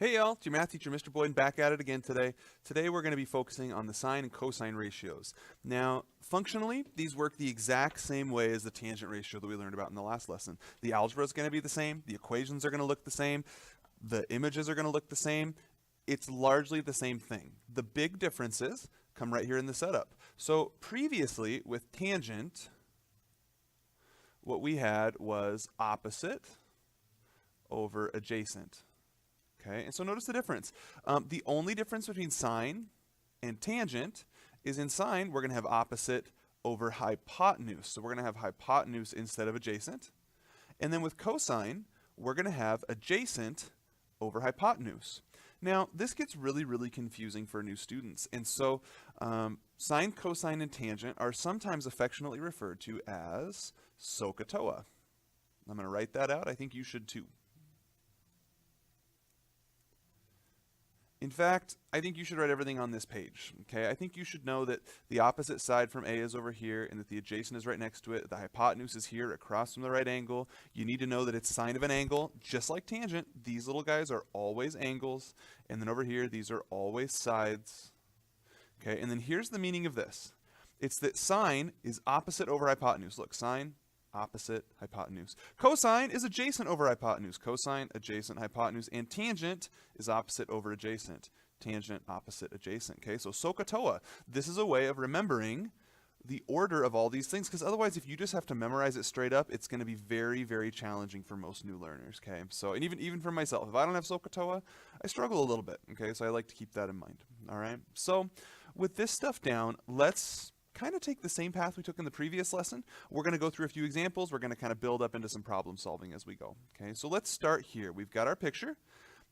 Hey y'all, it's your math teacher, Mr. Boyd, back at it again today. Today we're going to be focusing on the sine and cosine ratios. Now, functionally, these work the exact same way as the tangent ratio that we learned about in the last lesson. The algebra is going to be the same, the equations are going to look the same, the images are going to look the same. It's largely the same thing. The big differences come right here in the setup. So previously, with tangent, what we had was opposite over adjacent. Okay, and so notice the difference. The only difference between sine and tangent is in sine, we're going to have opposite over hypotenuse. So we're going to have hypotenuse instead of adjacent. And then with cosine, we're going to have adjacent over hypotenuse. Now, this gets really confusing for new students. And so sine, cosine, and tangent are sometimes affectionately referred to as SOHCAHTOA. I'm going to write that out. I think you should too. In fact, I think you should write everything on this page, okay? I think you should know that the opposite side from A is over here and that the adjacent is right next to it. The hypotenuse is here across from the right angle. You need to know that it's sine of an angle, just like tangent. These little guys are always angles. And then over here, these are always sides, okay? And then here's the meaning of this. It's that sine is opposite over hypotenuse. Look, sine, opposite, hypotenuse. Cosine is adjacent over hypotenuse. Cosine, adjacent, hypotenuse. And tangent is opposite over adjacent. Tangent, opposite, adjacent. Okay, so SOHCAHTOA. This is a way of remembering the order of all these things, because otherwise if you just have to memorize it straight up, it's going to be very challenging for most new learners. Okay, so and even for myself, if I don't have SOHCAHTOA, I struggle a little bit. Okay, so I like to keep that in mind. All right, so with this stuff down, let's kind of take the same path we took in the previous lesson. We're going to go through a few examples. We're going to kind of build up into some problem solving as we go. Okay, so let's start here. We've got our picture,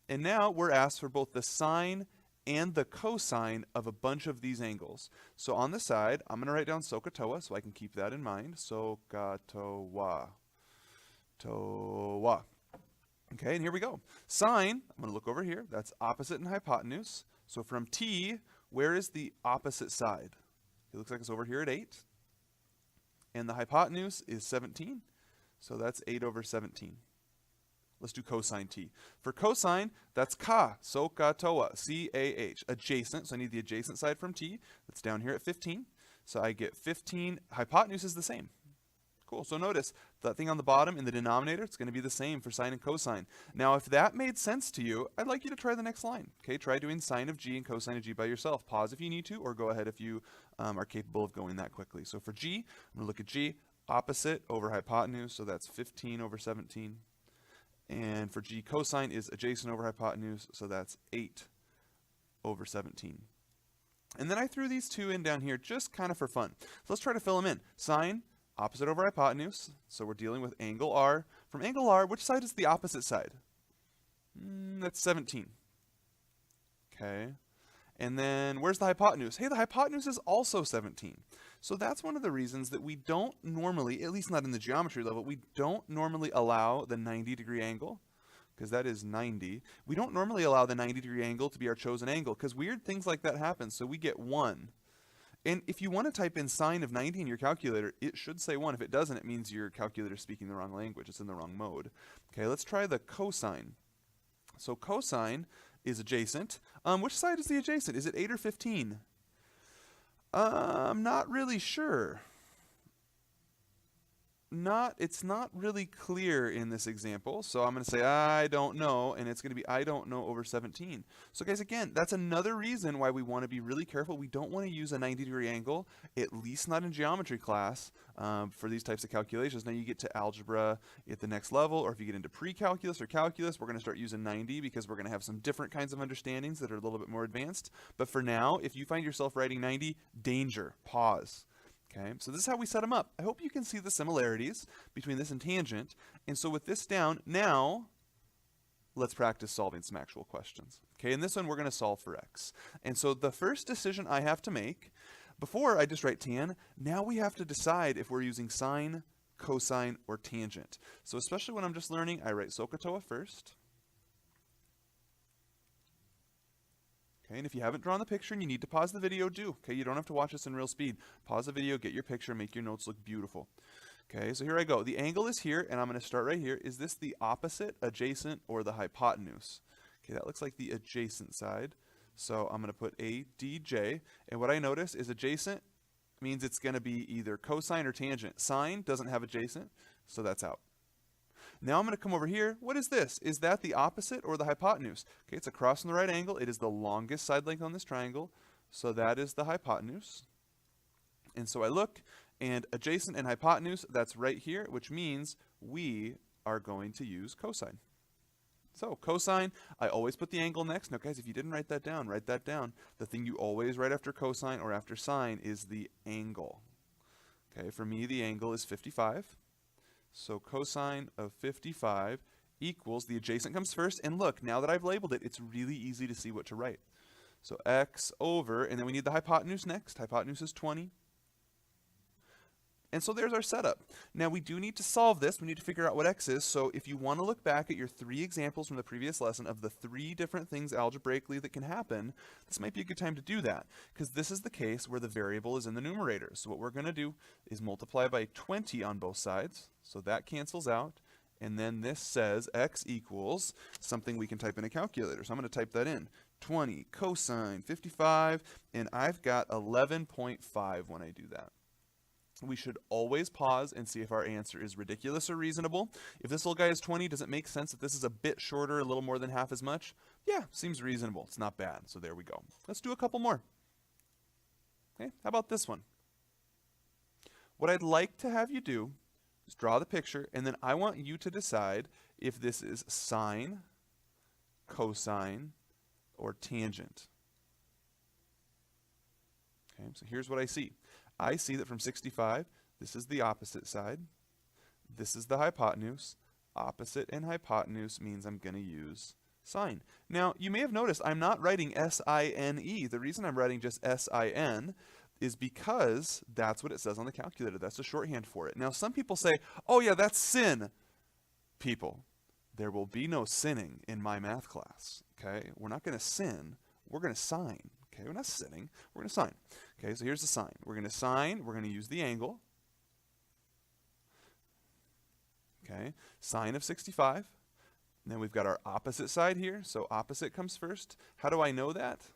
and now we're asked for both the sine and the cosine of a bunch of these angles. So on the side, I'm going to write down SOHCAHTOA so I can keep that in mind. SOHCAHTOA. Toa. Okay, and here we go. Sine, I'm going to look over here. That's opposite and hypotenuse. So from T, where is the opposite side? It looks like it's over here at 8. And the hypotenuse is 17. So that's 8 over 17. Let's do cosine t. For cosine, that's ka, SOHCAHTOA, C-A-H, adjacent. So I need the adjacent side from t. That's down here at 15. So I get 15. Hypotenuse is the same. Cool. So notice that thing on the bottom in the denominator, it's going to be the same for sine and cosine. Now, if that made sense to you, I'd like you to try the next line. Okay, try doing sine of g and cosine of g by yourself. Pause if you need to, or go ahead if you are capable of going that quickly. So for g, I'm going to look at g, opposite over hypotenuse, so that's 15 over 17. And for g, cosine is adjacent over hypotenuse, so that's 8 over 17. And then I threw these two in down here just kind of for fun. So let's try to fill them in. Sine, opposite over hypotenuse, so we're dealing with angle R. From angle R, which side is the opposite side? That's 17. Okay. And then where's the hypotenuse? Hey, the hypotenuse is also 17. So that's one of the reasons that we don't normally, at least not in the geometry level, we don't normally allow the 90-degree angle, because that is 90. We don't normally allow the 90-degree angle to be our chosen angle, because weird things like that happen, so we get 1. And if you want to type in sine of 90 in your calculator, it should say 1. If it doesn't, it means your calculator is speaking the wrong language. It's in the wrong mode. Okay, let's try the cosine. So cosine is adjacent. Which side is the adjacent? Is it 8 or 15? I'm not really sure. It's not really clear in this example, so I'm going to say I don't know, and it's going to be I don't know over 17. So guys, again, that's another reason why we want to be really careful. We don't want to use a 90-degree angle, at least not in geometry class, for these types of calculations. Now you get to algebra at the next level, or if you get into pre-calculus or calculus, we're going to start using 90 because we're going to have some different kinds of understandings that are a little bit more advanced. But for now, if you find yourself writing 90, danger, pause. Okay, so this is how we set them up. I hope you can see the similarities between this and tangent. And so with this down, now let's practice solving some actual questions. Okay, in this one, we're going to solve for x. And so the first decision I have to make, before I just write tan, now we have to decide if we're using sine, cosine, or tangent. So especially when I'm just learning, I write SOHCAHTOA first. Okay, and if you haven't drawn the picture and you need to pause the video, do. Okay, you don't have to watch this in real speed. Pause the video, get your picture, make your notes look beautiful. Okay, so here I go. The angle is here, and I'm going to start right here. Is this the opposite, adjacent, or the hypotenuse? Okay, that looks like the adjacent side. So I'm going to put ADJ. And what I notice is adjacent means it's going to be either cosine or tangent. Sine doesn't have adjacent, so that's out. Now I'm going to come over here. What is this? Is that the opposite or the hypotenuse? Okay, it's across from the right angle. It is the longest side length on this triangle, so that is the hypotenuse. And so I look, and adjacent and hypotenuse, that's right here, which means we are going to use cosine. So cosine, I always put the angle next. Now guys, if you didn't write that down, write that down. The thing you always write after cosine or after sine is the angle. Okay, for me the angle is 55. So cosine of 55 equals, the adjacent comes first, and look, now that I've labeled it, it's really easy to see what to write. So x over, and then we need the hypotenuse next. Hypotenuse is 20. And so there's our setup. Now we do need to solve this. We need to figure out what x is. So if you want to look back at your 3 examples from the previous lesson of the 3 different things algebraically that can happen, this might be a good time to do that, because this is the case where the variable is in the numerator. So what we're going to do is multiply by 20 on both sides. So that cancels out. And then this says x equals something we can type in a calculator. So I'm going to type that in. 20 cosine 55, and I've got 11.5 when I do that. We should always pause and see if our answer is ridiculous or reasonable. If this little guy is 20, does it make sense that this is a bit shorter, a little more than half as much? Yeah, seems reasonable. It's not bad. So there we go. Let's do a couple more. Okay, how about this one? What I'd like to have you do is draw the picture, and then I want you to decide if this is sine, cosine, or tangent. Okay, so here's what I see. I see that from 65, this is the opposite side. This is the hypotenuse. Opposite and hypotenuse means I'm going to use sine. Now, you may have noticed I'm not writing S-I-N-E. The reason I'm writing just S-I-N is because that's what it says on the calculator. That's the shorthand for it. Now, some people say, oh yeah, that's sin. People, there will be no sinning in my math class. Okay, we're not going to sin. We're going to sine. Okay, we're not sinning. We're going to sine. Okay, so here's the sine. We're going to sine. We're going to use the angle. Okay, sine of 65. And then we've got our opposite side here. So opposite comes first. How do I know that?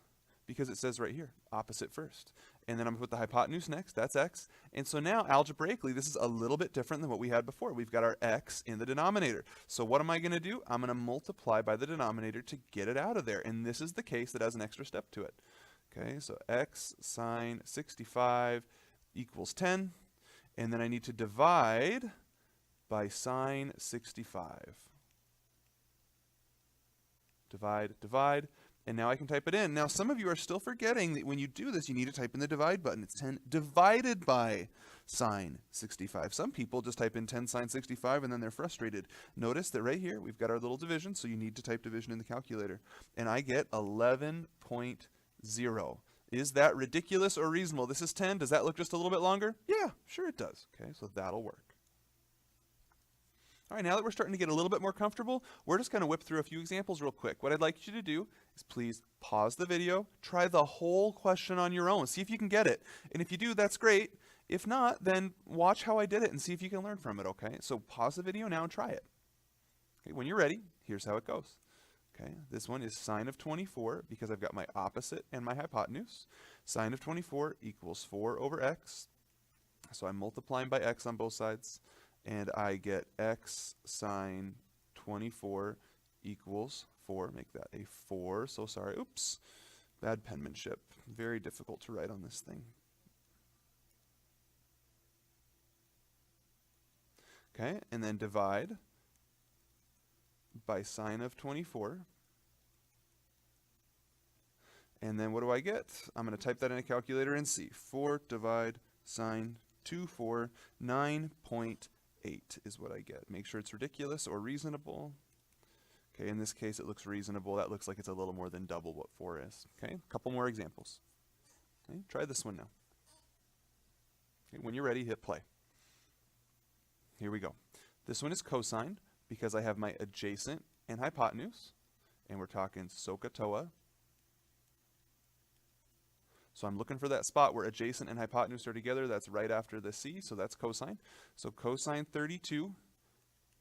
Because it says right here, opposite first. And then I'm going to put the hypotenuse next. That's x. And so now, algebraically, this is a little bit different than what we had before. We've got our x in the denominator. So what am I going to do? I'm going to multiply by the denominator to get it out of there. And this is the case that has an extra step to it. Okay, so x sine 65 equals 10. And then I need to divide by sine 65. Divide. And now I can type it in. Now, some of you are still forgetting that when you do this, you need to type in the divide button. It's 10 divided by sine 65. Some people just type in 10 sine 65 and then they're frustrated. Notice that right here, we've got our little division, so you need to type division in the calculator. And I get 11.0. Is that ridiculous or reasonable? This is 10. Does that look just a little bit longer? Yeah, sure it does. Okay, so that'll work. All right, now that we're starting to get a little bit more comfortable, we're just going to whip through a few examples real quick. What I'd like you to do is please pause the video, try the whole question on your own, see if you can get it. And if you do, that's great. If not, then watch how I did it and see if you can learn from it, okay? So pause the video now and try it. Okay, when you're ready, here's how it goes. Okay, this one is sine of 24 because I've got my opposite and my hypotenuse. Sine of 24 equals 4 over x. So I'm multiplying by x on both sides. And I get x sine 24 equals 4. Make that a 4. So sorry. Oops. Bad penmanship. Very difficult to write on this thing. Okay, and then divide by sine of 24. And then what do I get? I'm going to type that in a calculator and see. 4 divide sine 24, 9.8 is what I get. Make sure it's ridiculous or reasonable. Okay, in this case it looks reasonable. That looks like it's a little more than double what 4 is. Okay, a couple more examples. Okay, try this one now. Okay, when you're ready, hit play. Here we go. This one is cosine because I have my adjacent and hypotenuse, and we're talking SOHCAHTOA. So I'm looking for that spot where adjacent and hypotenuse are together. That's right after the C, so that's cosine. So cosine 32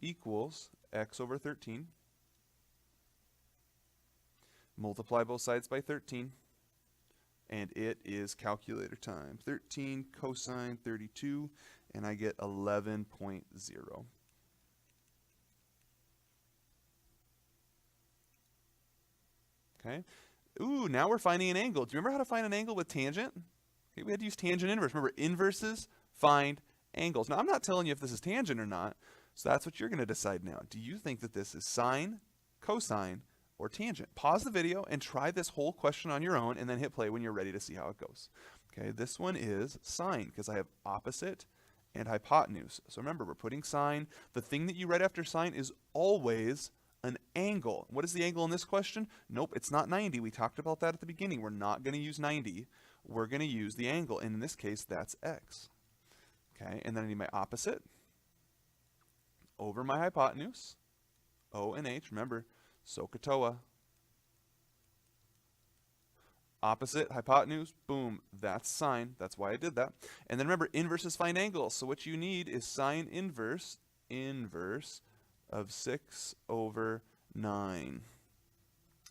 equals x over 13. multiply both sides by 13, and it is calculator time. 13 cosine 32, and I get 11.0. Okay. Ooh, now we're finding an angle. Do you remember how to find an angle with tangent? Okay, we had to use tangent inverse. Remember, inverses find angles. Now, I'm not telling you if this is tangent or not, so that's what you're going to decide now. Do you think that this is sine, cosine, or tangent? Pause the video and try this whole question on your own, and then hit play when you're ready to see how it goes. Okay, this one is sine, because I have opposite and hypotenuse. So remember, we're putting sine. The thing that you write after sine is always an angle. What is the angle in this question? Nope, it's not 90. We talked about that at the beginning. We're not going to use 90. We're going to use the angle, and in this case, that's x. Okay, and then I need my opposite over my hypotenuse, O and H. Remember, SOHCAHTOA. Opposite, hypotenuse, boom, that's sine. That's why I did that. And then remember, inverses find angles. So what you need is sine inverse of 6 over 9.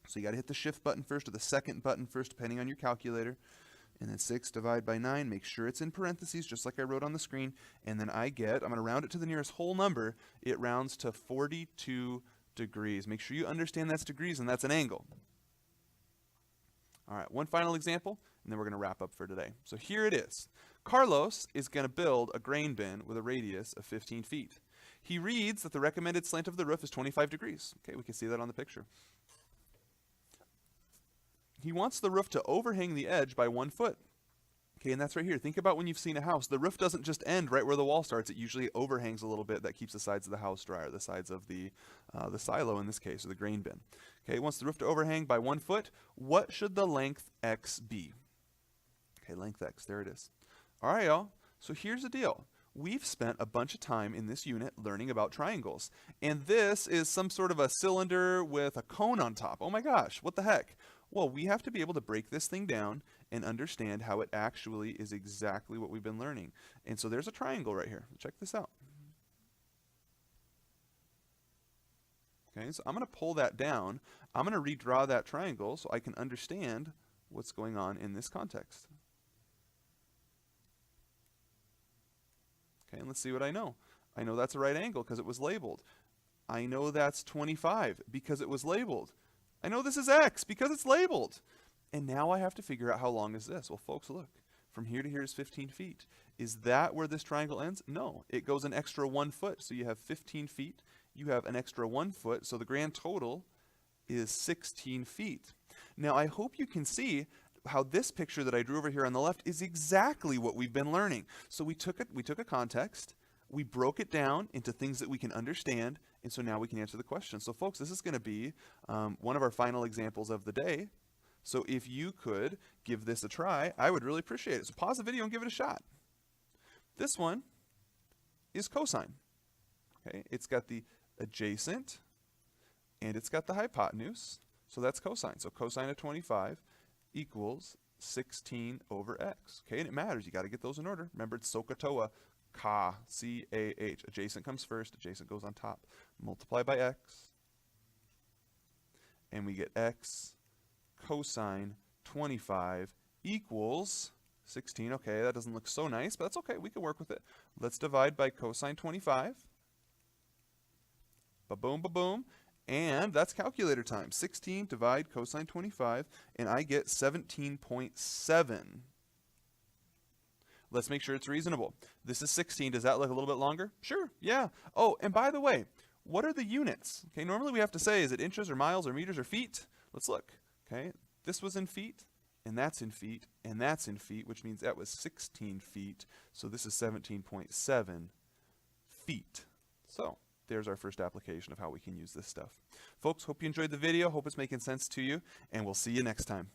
So you got to hit the shift button first or the second button first, depending on your calculator. And then 6 divided by 9, make sure it's in parentheses, just like I wrote on the screen. And then I'm going to round it to the nearest whole number. It rounds to 42 degrees. Make sure you understand that's degrees, and that's an angle. All right, one final example, and then we're going to wrap up for today. So here it is. Carlos is going to build a grain bin with a radius of 15 feet. He reads that the recommended slant of the roof is 25 degrees. Okay, we can see that on the picture. He wants the roof to overhang the edge by 1 foot. Okay, and that's right here. Think about when you've seen a house. The roof doesn't just end right where the wall starts. It usually overhangs a little bit. That keeps the sides of the house dry, or the sides of the silo in this case, or the grain bin. Okay, he wants the roof to overhang by 1 foot. What should the length x be? Okay, length x, there it is. All right, y'all. So here's the deal. We've spent a bunch of time in this unit learning about triangles. And this is some sort of a cylinder with a cone on top. Oh my gosh, what the heck? Well, we have to be able to break this thing down and understand how it actually is exactly what we've been learning. And so there's a triangle right here. Check this out. Okay, so I'm going to pull that down. I'm going to redraw that triangle so I can understand what's going on in this context. Okay, and let's see what I know. I know that's a right angle because it was labeled. I know that's 25 because it was labeled. I know this is x because it's labeled. And now I have to figure out how long is this. Well, folks, look. From here to here is 15 feet. Is that where this triangle ends? No. It goes an extra 1 foot. So you have 15 feet. You have an extra 1 foot. So the grand total is 16 feet. Now, I hope you can see how this picture that I drew over here on the left is exactly what we've been learning. So we took a context. We broke it down into things that we can understand, and so now we can answer the question. So folks, this is going to be one of our final examples of the day. So if you could give this a try, I would really appreciate it. So pause the video and give it a shot. This one is cosine. Okay, it's got the adjacent, and it's got the hypotenuse, so that's cosine. So cosine of 25 equals 16 over x. Okay, and it matters. You got to get those in order. Remember, it's SOHCAHTOA. Ka, C-A-H. Adjacent comes first. Adjacent goes on top. Multiply by x. And we get x cosine 25 equals 16. Okay, that doesn't look so nice, but that's okay. We can work with it. Let's divide by cosine 25. Ba-boom, ba-boom. And that's calculator time. 16 divide cosine 25, and I get 17.7. Let's make sure it's reasonable. This is 16. Does that look a little bit longer? Sure, yeah. Oh, and by the way, what are the units? Okay, normally we have to say, is it inches or miles or meters or feet? Let's look. Okay, this was in feet, and that's in feet, and that's in feet, which means that was 16 feet. So this is 17.7 feet. So there's our first application of how we can use this stuff. Folks, hope you enjoyed the video. Hope it's making sense to you, and we'll see you next time.